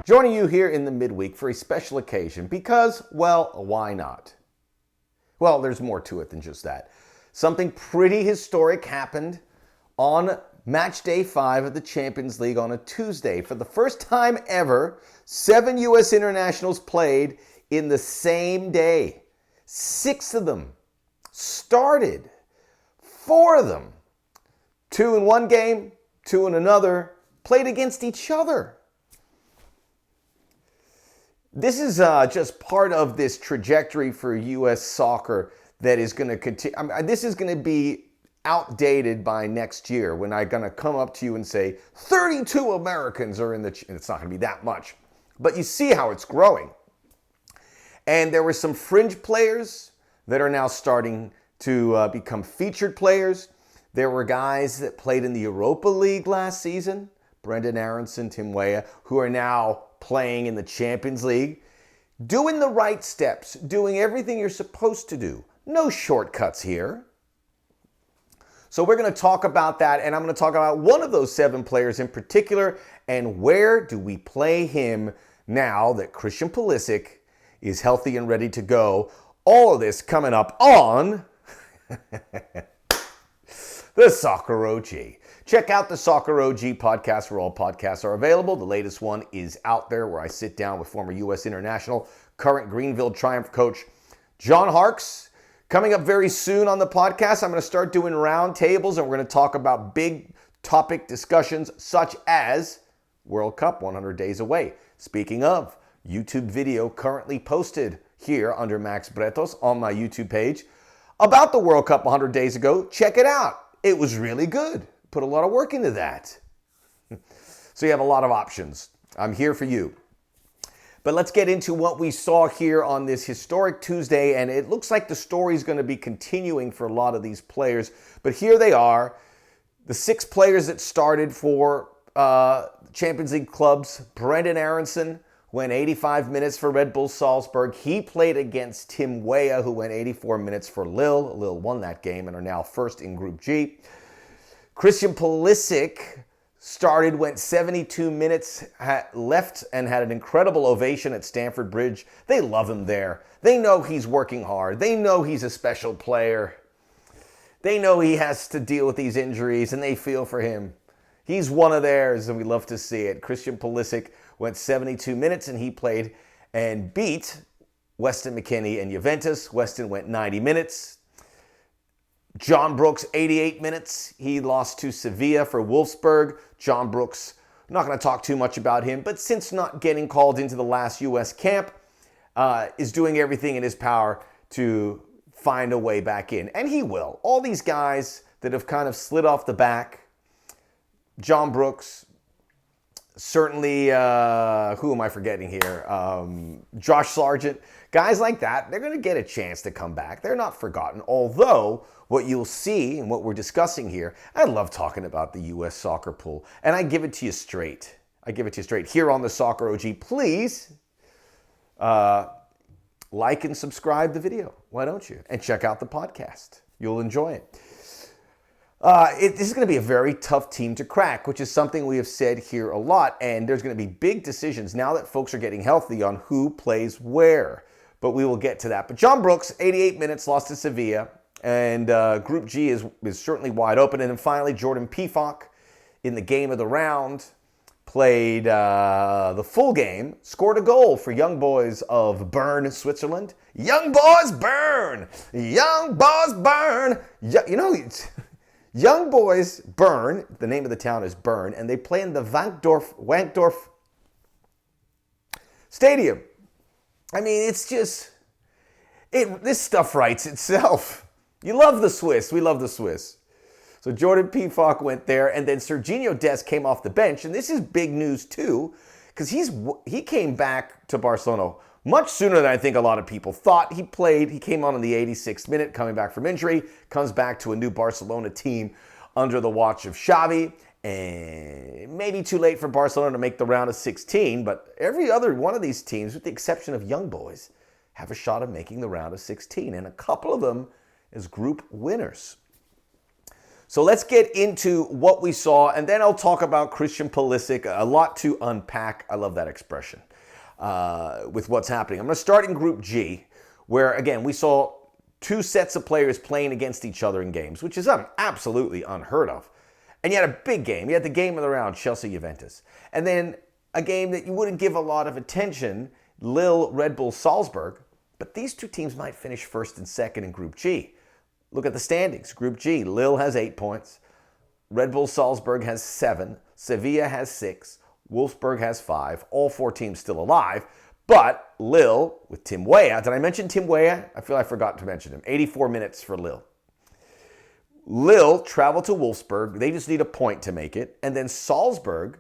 Joining you here in the midweek for a special occasion because, well, why not? Well, there's more to it than just that. Something pretty historic happened on match day 5 of the Champions League on a Tuesday. For the first time ever, 7 U.S. internationals played in the same day. 6 of them started. 4 of them, 2 in one game, 2 in another, played against each other. This is just part of this trajectory for U.S. soccer that is going to continue. This is going to be outdated by next year when I'm going to come up to you and say 32 Americans are in the... And it's not going to be that much. But you see how it's growing. And there were some fringe players that are now starting to become featured players. There were guys that played in the Europa League last season, Brenden Aaronson, Tim Weah, who are now playing in the Champions League, doing the right steps, doing everything you're supposed to do. No shortcuts here. So we're going to talk about that, and I'm going to talk about one of those 7 players in particular, and where do we play him now that Christian Pulisic is healthy and ready to go. All of this coming up on the Soccer OG. Check out the Soccer OG podcast where all podcasts are available. The latest one is out there where I sit down with former U.S. international, current Greenville Triumph coach John Harkes. Coming up very soon on the podcast, I'm going to start doing round tables and we're going to talk about big topic discussions such as World Cup 100 days away. Speaking of, YouTube video currently posted here under Max Bretos on my YouTube page about the World Cup 100 days ago. Check it out. It was really good. Put a lot of work into that. So you have a lot of options. I'm here for you. But let's get into what we saw here on this historic Tuesday, and it looks like the story is going to be continuing for a lot of these players. But here they are, the 6 players that started for Champions League clubs. Brenden Aaronson went 85 minutes for Red Bull Salzburg. He played against Tim Weah, who went 84 minutes for Lille. Lille won that game and are now first in Group G. Christian Pulisic went 72 minutes, left and had an incredible ovation at Stamford Bridge. They love him there. They know he's working hard. They know he's a special player. They know he has to deal with these injuries and they feel for him. He's one of theirs and we love to see it. Christian Pulisic went 72 minutes and he played and beat Weston McKennie and Juventus. Weston went 90 minutes. John Brooks, 88 minutes. He lost to Sevilla for Wolfsburg. John Brooks, I'm not going to talk too much about him, but since not getting called into the last U.S. camp, is doing everything in his power to find a way back in. And he will. All these guys that have kind of slid off the back, John Brooks, certainly, who am I forgetting here? Josh Sargent. Guys like that, they're going to get a chance to come back. They're not forgotten. Although, what you'll see and what we're discussing here, I love talking about the U.S. soccer pool. And I give it to you straight. I give it to you straight. Here on the Soccer OG, please like and subscribe the video. Why don't you? And check out the podcast. You'll enjoy it. This is going to be a very tough team to crack, which is something we have said here a lot. And there's going to be big decisions now that folks are getting healthy on who plays where. But we will get to that. But John Brooks, 88 minutes, lost to Sevilla. And Group G is certainly wide open. And then finally, Jordan Pefok in the game of the round played the full game, scored a goal for Young Boys of Bern, Switzerland. Young Boys Bern! Young Boys Bern! Young Boys Bern, the name of the town is Bern, and they play in the Wankdorf Stadium. I mean, it's just, this stuff writes itself. You love the Swiss. We love the Swiss. So Jordan Pefok went there, and then Serginho Dest came off the bench, and this is big news too, because he came back to Barcelona much sooner than I think a lot of people thought. He came on in the 86th minute, coming back from injury, comes back to a new Barcelona team under the watch of Xavi, and maybe too late for Barcelona to make the round of 16, but every other one of these teams, with the exception of Young Boys, have a shot of making the round of 16, and a couple of them as group winners. So let's get into what we saw, and then I'll talk about Christian Pulisic. A lot to unpack. I love that expression with what's happening. I'm going to start in Group G, where, again, we saw two sets of players playing against each other in games, which is absolutely unheard of. And you had a big game. You had the game of the round, Chelsea-Juventus. And then a game that you wouldn't give a lot of attention, Lille-Red Bull Salzburg. But these two teams might finish first and second in Group G. Look at the standings. Group G, Lille has 8 points. Red Bull Salzburg has 7. Sevilla has 6. Wolfsburg has 5. All 4 teams still alive. But Lille, with Tim Weah, did I mention Tim Weah? I feel I forgot to mention him. 84 minutes for Lille. Lille travel to Wolfsburg. They just need a point to make it. And then Salzburg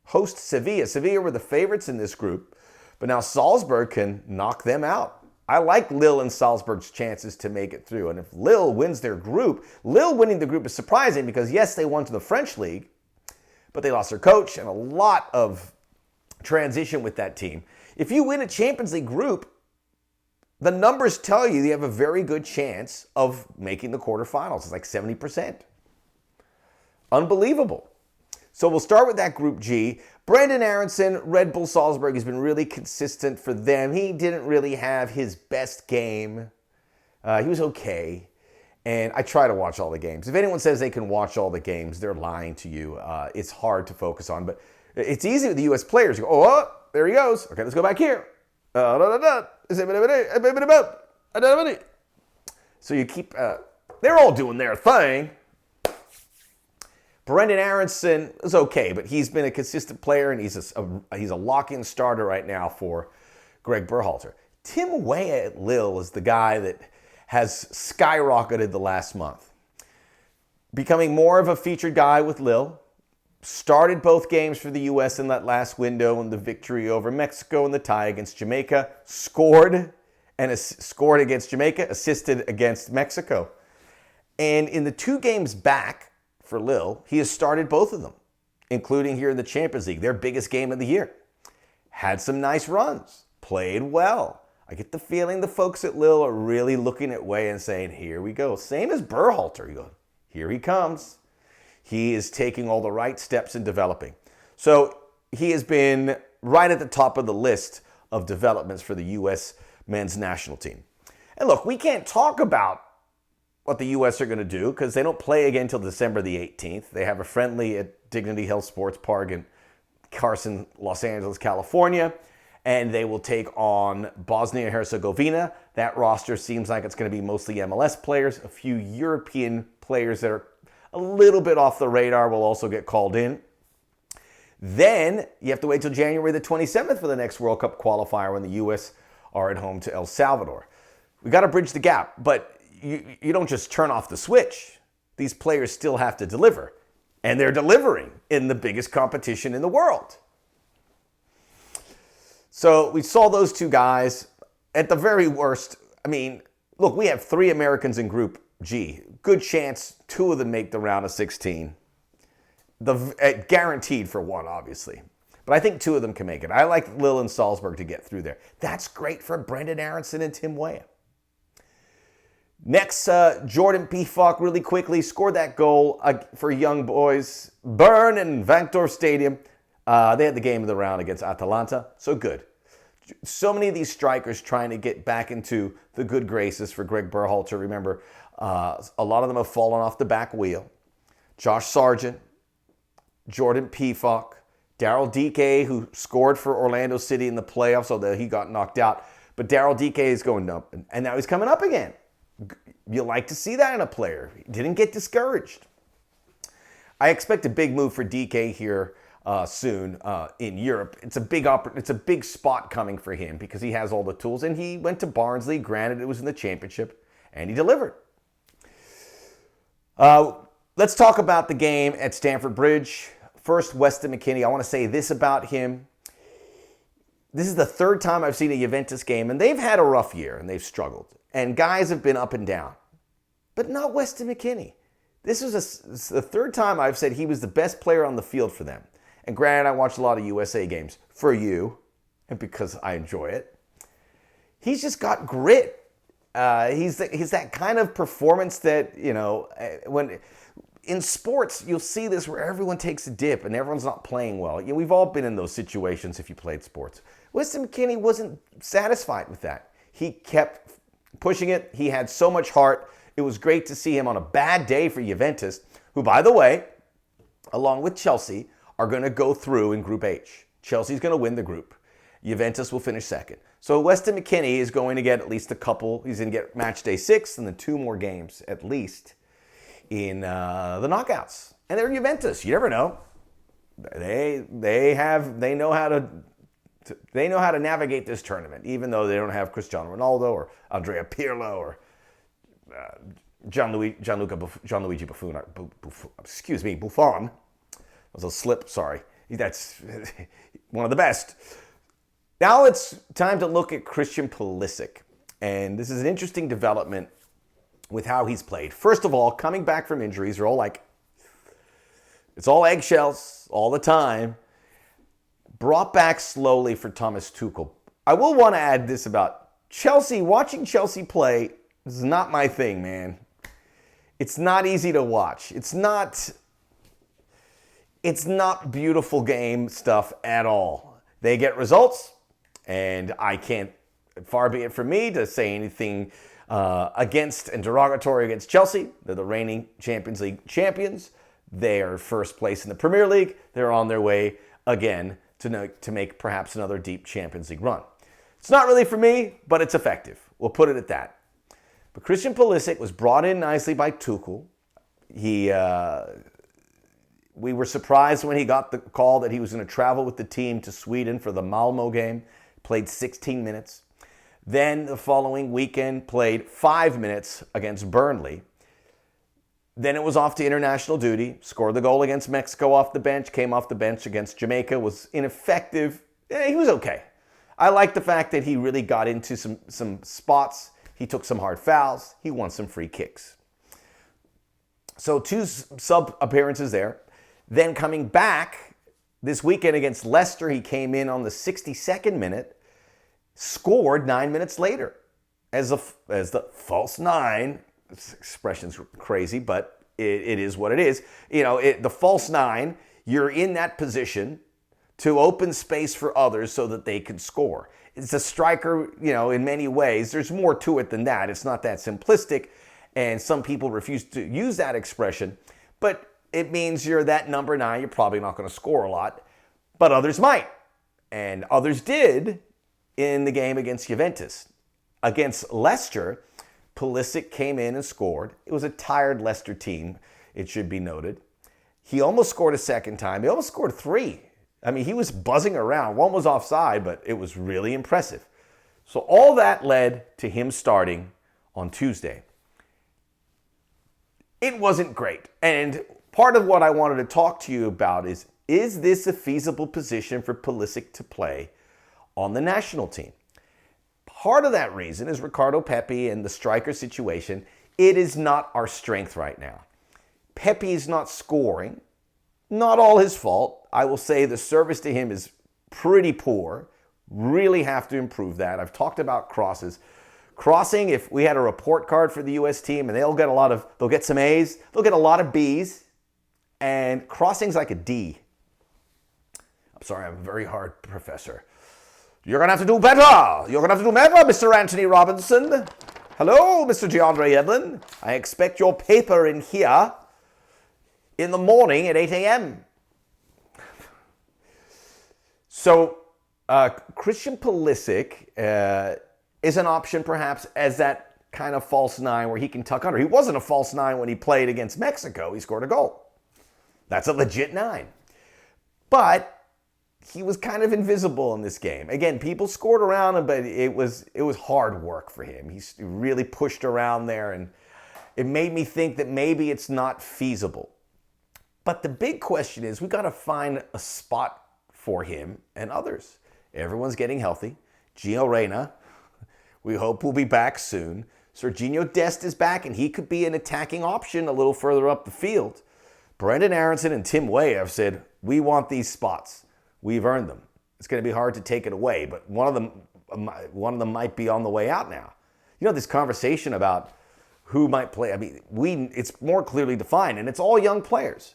hosts Sevilla. Sevilla were the favorites in this group. But now Salzburg can knock them out. I like Lille and Salzburg's chances to make it through. And if Lille wins their group, Lille winning the group is surprising because, yes, they won to the French league, but they lost their coach and a lot of transition with that team. If you win a Champions League group, the numbers tell you you have a very good chance of making the quarterfinals. It's like 70%. Unbelievable. So we'll start with that Group G. Brenden Aaronson, Red Bull Salzburg, has been really consistent for them. He didn't really have his best game. He was okay. And I try to watch all the games. If anyone says they can watch all the games, they're lying to you. It's hard to focus on. But it's easy with the U.S. players. You go, oh, there he goes. Okay, let's go back here. So you keep, they're all doing their thing. Brenden Aaronson is okay, but he's been a consistent player, and he's a lock-in starter right now for Greg Berhalter. Tim Weah at Lille is the guy that has skyrocketed the last month. Becoming more of a featured guy with Lille. Started both games for the U.S. in that last window in the victory over Mexico and the tie against Jamaica. Scored against Jamaica, assisted against Mexico. And in the 2 games back, for Lille, he has started both of them, including here in the Champions League, their biggest game of the year. Had some nice runs, played well. I get the feeling the folks at Lille are really looking at Weah and saying, here we go. Same as Berhalter. You go, here he comes. He is taking all the right steps in developing. So he has been right at the top of the list of developments for the U.S. men's national team. And look, we can't talk about what the U.S. are going to do because they don't play again until December the 18th. They have a friendly at Dignity Health Sports Park in Carson, Los Angeles, California, and they will take on Bosnia and Herzegovina. That roster seems like it's going to be mostly MLS players. A few European players that are a little bit off the radar will also get called in. Then you have to wait till January the 27th for the next World Cup qualifier when the U.S. are at home to El Salvador. We got to bridge the gap, but you don't just turn off the switch. These players still have to deliver. And they're delivering in the biggest competition in the world. So we saw those two guys. At the very worst, I mean, look, we have 3 Americans in Group G. Good chance 2 of them make the round of 16. Guaranteed for 1, obviously. But I think 2 of them can make it. I like Lille and Salzburg to get through there. That's great for Brenden Aaronson and Tim Weah. Next, Jordan Pefok really quickly scored that goal for Young Boys. Bern in Vankdorf Stadium. They had the game of the round against Atalanta. So good. So many of these strikers trying to get back into the good graces for Greg Berhalter. Remember, a lot of them have fallen off the back wheel. Josh Sargent, Jordan Pefok, Daryl Dike, who scored for Orlando City in the playoffs, although he got knocked out. But Daryl Dike is going up, and now he's coming up again. You like to see that in a player. He didn't get discouraged. I expect a big move for DK here soon in Europe. It's a big spot coming for him because he has all the tools, and he went to Barnsley. Granted, it was in the championship, and he delivered. Let's talk about the game at Stamford Bridge. First, Weston McKennie. I want to say this about him. This is the 3rd time I've seen a Juventus game, and they've had a rough year, and they've struggled. And guys have been up and down. But not Weston McKennie. This is the 3rd time I've said he was the best player on the field for them. And granted, I watch a lot of USA games for you, and because I enjoy it. He's just got grit. He's that kind of performance that, when in sports, you'll see this where everyone takes a dip and everyone's not playing well. We've all been in those situations if you played sports. Weston McKennie wasn't satisfied with that. He kept pushing it. He had so much heart. It was great to see him on a bad day for Juventus, who, by the way, along with Chelsea, are going to go through in Group H. Chelsea's going to win the group. Juventus will finish second. So Weston McKennie is going to get at least a couple. He's going to get match day 6 and then 2 more games at least in the knockouts. And they're Juventus. You never know. They know how to navigate this tournament, even though they don't have Cristiano Ronaldo or Andrea Pirlo or Gianluigi Buffon. Buffon. That was a slip, sorry. That's one of the best. Now it's time to look at Christian Pulisic. And this is an interesting development with how he's played. First of all, coming back from injuries, they're all like, it's all eggshells all the time. Brought back slowly for Thomas Tuchel. I will want to add this about Chelsea. Watching Chelsea play is not my thing, man. It's not easy to watch. It's not beautiful game stuff at all. They get results, and I can't, far be it from me to say anything against and derogatory against Chelsea. They're the reigning Champions League champions. They are first place in the Premier League. They're on their way again to make perhaps another deep Champions League run. It's not really for me, but it's effective. We'll put it at that. But Christian Pulisic was brought in nicely by Tuchel. We were surprised when he got the call that he was going to travel with the team to Sweden for the Malmo game. Played 16 minutes. Then the following weekend played 5 minutes against Burnley. Then it was off to international duty. Scored the goal against Mexico off the bench. Came off the bench against Jamaica. Was ineffective. He was okay. I like the fact that he really got into some spots. He took some hard fouls. He won some free kicks. So 2 sub appearances there. Then coming back this weekend against Leicester, he came in on the 62nd minute, scored 9 minutes later as the false 9. This expression's crazy, but it is what it is. The false 9, you're in that position to open space for others so that they can score. It's a striker, in many ways. There's more to it than that. It's not that simplistic, and some people refuse to use that expression, but it means you're that number 9. You're probably not going to score a lot, but others might. And others did in the game against Juventus. Against Leicester, Pulisic came in and scored. It was a tired Leicester team, it should be noted. He almost scored a second time. He almost scored 3. I mean, he was buzzing around. One was offside, but it was really impressive. So all that led to him starting on Tuesday. It wasn't great. And part of what I wanted to talk to you about is this a feasible position for Pulisic to play on the national team? Part of that reason is Ricardo Pepi and the striker situation. It is not our strength right now. Pepi is not scoring. Not all his fault. I will say the service to him is pretty poor. Really have to improve that. I've talked about crosses. Crossing, if we had a report card for the U.S. team, and they'll get some A's, they'll get a lot of B's, and crossing's like a D. I'm sorry, I'm a very hard professor. You're going to have to do better. You're going to have to do better, Mr. Anthony Robinson. Hello, Mr. DeAndre Edlin. I expect your paper in here in the morning at 8 a.m. So, Christian Pulisic is an option perhaps as that kind of false 9 where he can tuck under. He wasn't a false 9 when he played against Mexico. He scored a goal. That's a legit 9. But he was kind of invisible in this game. Again, people scored around him, but it was hard work for him. He really pushed around there, and it made me think that maybe it's not feasible. But the big question is, we got to find a spot for him and others. Everyone's getting healthy. Gio Reyna, we hope will be back soon. Serginho Dest is back, and he could be an attacking option a little further up the field. Brendan Aronson and Tim Weah have said, we want these spots. We've earned them. It's going to be hard to take it away, but one of them might be on the way out now. This conversation about who might play. I mean, it's more clearly defined, and it's all young players.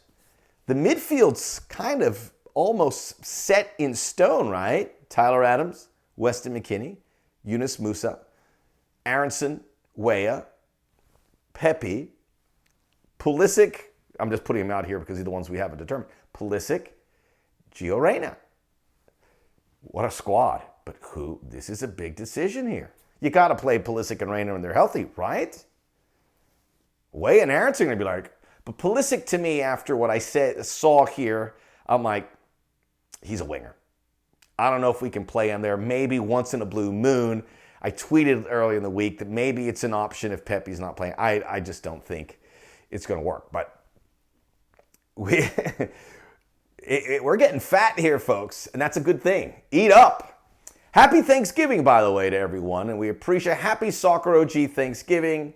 The midfield's kind of almost set in stone, right? Tyler Adams, Weston McKennie, Yunus Musa, Aronson, Weah, Pepe, Pulisic. I'm just putting him out here because he's the ones we haven't determined. Pulisic, Gio Reyna. What a squad. But who? This is a big decision here. You got to play Pulisic and Reyna when they're healthy, right? Weah and Aronson are going to be like, but Pulisic to me, after what I saw here, I'm like, he's a winger. I don't know if we can play him there. Maybe once in a blue moon. I tweeted earlier in the week that maybe it's an option if Pepe's not playing. I just don't think it's going to work. But we're getting fat here, folks, and that's a good thing. Eat up. Happy Thanksgiving, by the way, to everyone, and we appreciate happy Soccer OG Thanksgiving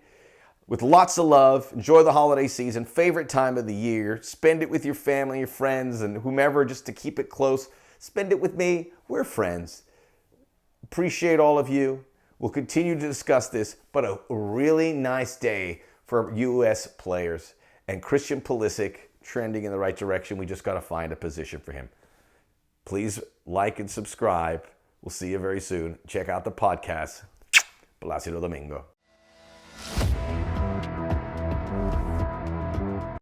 with lots of love. Enjoy the holiday season, favorite time of the year. Spend it with your family, your friends, and whomever, just to keep it close. Spend it with me. We're friends. Appreciate all of you. We'll continue to discuss this, but a really nice day for U.S. players. And Christian Pulisic trending in the right direction. We just got to find a position for him. Please like and subscribe. We'll see you very soon. Check out the podcast. Plácido Domingo.